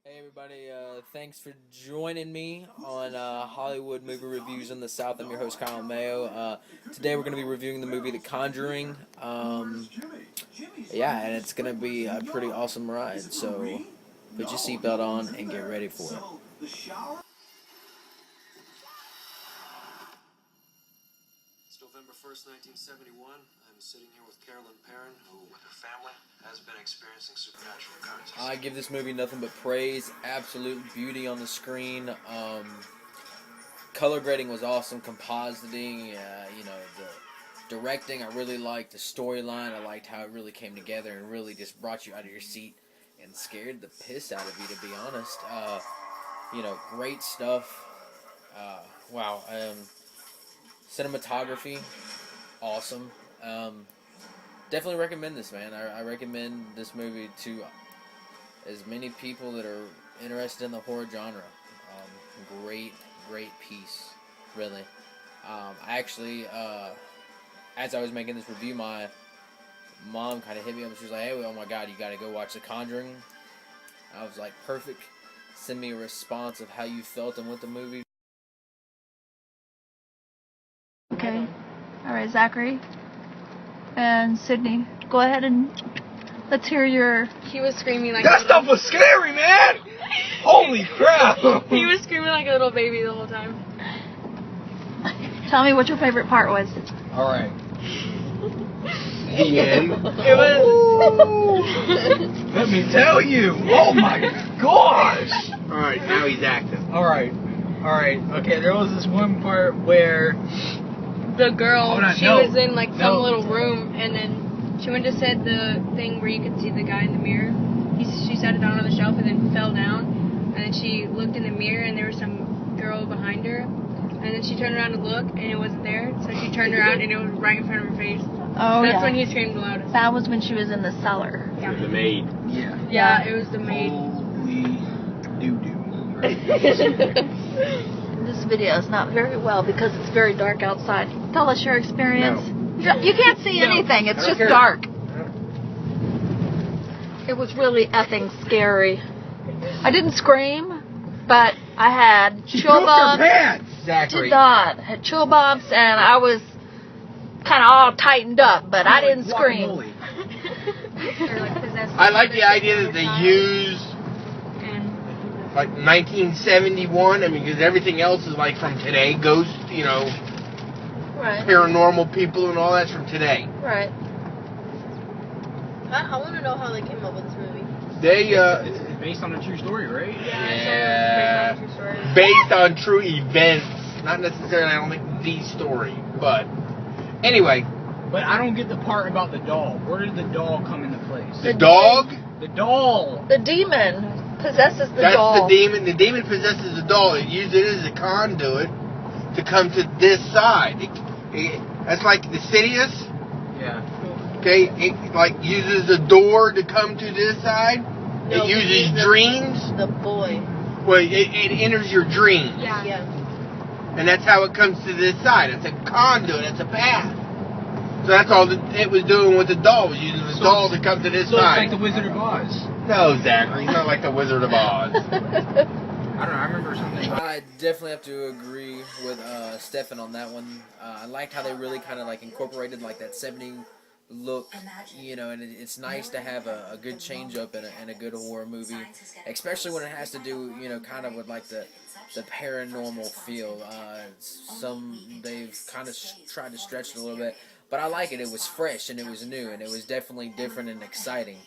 Hey everybody, thanks for joining me on Hollywood Movie Reviews in the South. I'm your host Kyle Mayo. Today we're going to be reviewing the movie The Conjuring. Yeah, and it's going to be a pretty awesome ride, so put your seatbelt on and get ready for it. It's November 1st, 1971. I'm sitting here with Carolyn Perrin, who, with her family, has been experiencing supernatural occurrences. I give this movie nothing but praise. Absolute beauty on the screen. Color grading was awesome. Compositing, the directing, I really liked. The storyline, I liked how it really came together and really just brought you out of your seat and scared the piss out of you, to be honest. Great stuff. Wow. Cinematography, awesome. Definitely recommend this, man. I recommend this movie to as many people that are interested in the horror genre. Great piece, really. I actually, as I was making this review, my mom kind of hit me up and she was like, hey, oh my god, you gotta go watch The Conjuring. I was like, perfect. Send me a response of how you felt and with the movie. Okay. Alright, Zachary and Sydney, go ahead and let's hear your... He was screaming like that stuff was scary, man! Holy crap! He was screaming like a little baby the whole time. Tell me what your favorite part was. Alright. The end. It was... Let me tell you! Oh my gosh! Alright, now he's active. Alright. Okay, there was this one part where... The girl, she was in like some No. little room, and then she went to set the thing where you could see the guy in the mirror. She sat it down on the shelf and then fell down, and then she looked in the mirror and there was some girl behind her, and then she turned around to look and it wasn't there, so she turned around and it was right in front of her face. Oh, That's yeah. when he screamed the loudest. That was when she was in the cellar. Yeah. The maid. Yeah, it was the maid. Holy doo-doo. This video is not very well because it's very dark outside. Tell us your experience. No. You can't see anything. It's just dark. It was really effing scary. I didn't scream, but I had chill bumps. Zachary. Did not. Had chill bumps, and I was kind of all tightened up, but I didn't scream. I like the idea that they use like 1971. I mean, because everything else is like from today. Ghosts, Right. paranormal people and all that's from today. Right. I want to know how they came up with this movie. They, It's based on a true story, right? yeah, based on true events. Not necessarily, I don't think, the story. But, anyway. But I don't get the part about the doll. Where did the doll come into place? The dog? The doll! The demon possesses the That's doll. the demon. The demon possesses the doll. It uses it as a conduit to come to this side. That's like Insidious. Yeah. Okay, it like uses the door to come to this side. No, it uses dreams. The boy. Well, it enters your dreams. Yeah. And that's how it comes to this side. It's a conduit. It's a path. So that's all it was doing with the doll. Was using the doll to come to this So it's side. like the Wizard of Oz. No, Zachary. It's not like the Wizard of Oz. I don't know, I remember something. I definitely have to agree with Stefan on that one. I liked how they really kind of like incorporated like that 70s look, and it's nice to have a good change up in a good horror movie, especially when it has to do, kind of with like the paranormal feel. They've kind of tried to stretch it a little bit, but I like it. It was fresh and it was new and it was definitely different and exciting,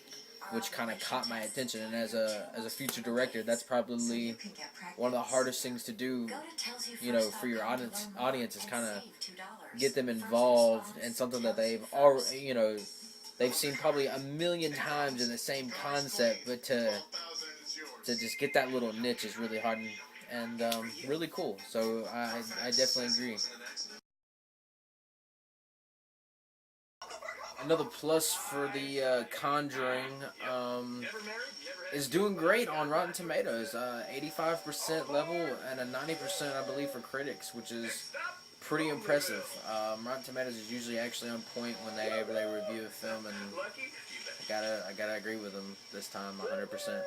which kind of caught my attention. And as a future director, that's probably one of the hardest things to do, for your audience is kind of get them involved in something that they've already, they've seen probably a million times in the same concept, but to just get that little niche is really hard and really cool. So I definitely agree. Another plus for the Conjuring is doing great on Rotten Tomatoes. 85% level and a 90%, I believe, for critics, which is pretty impressive. Rotten Tomatoes is usually actually on point when they review a film, and I gotta agree with them this time, 100%.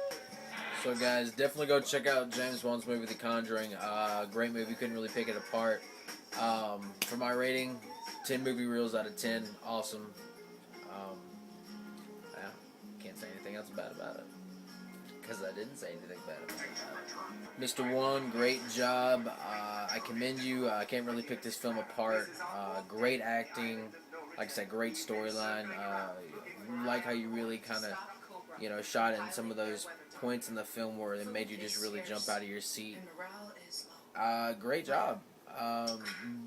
So guys, definitely go check out James Wan's movie, The Conjuring. Great movie, couldn't really pick it apart. For my rating, 10 movie reels out of 10. Awesome. Yeah, can't say anything else bad about it. Because I didn't say anything bad about it. Mr. Wan, great job. I commend you. I can't really pick this film apart. Great acting. Like I said, great storyline. Like how you really kind of, shot in some of those points in the film where it made you just really jump out of your seat. Great job.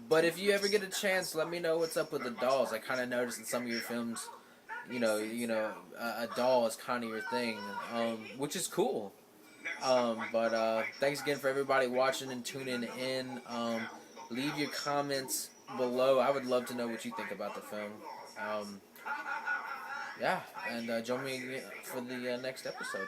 But if you ever get a chance, let me know what's up with the dolls. I kind of noticed in some of your films, a doll is kind of your thing, which is cool. But thanks again for everybody watching and tuning in. Leave your comments below. I would love to know what you think about the film. Yeah, and join me for the next episode.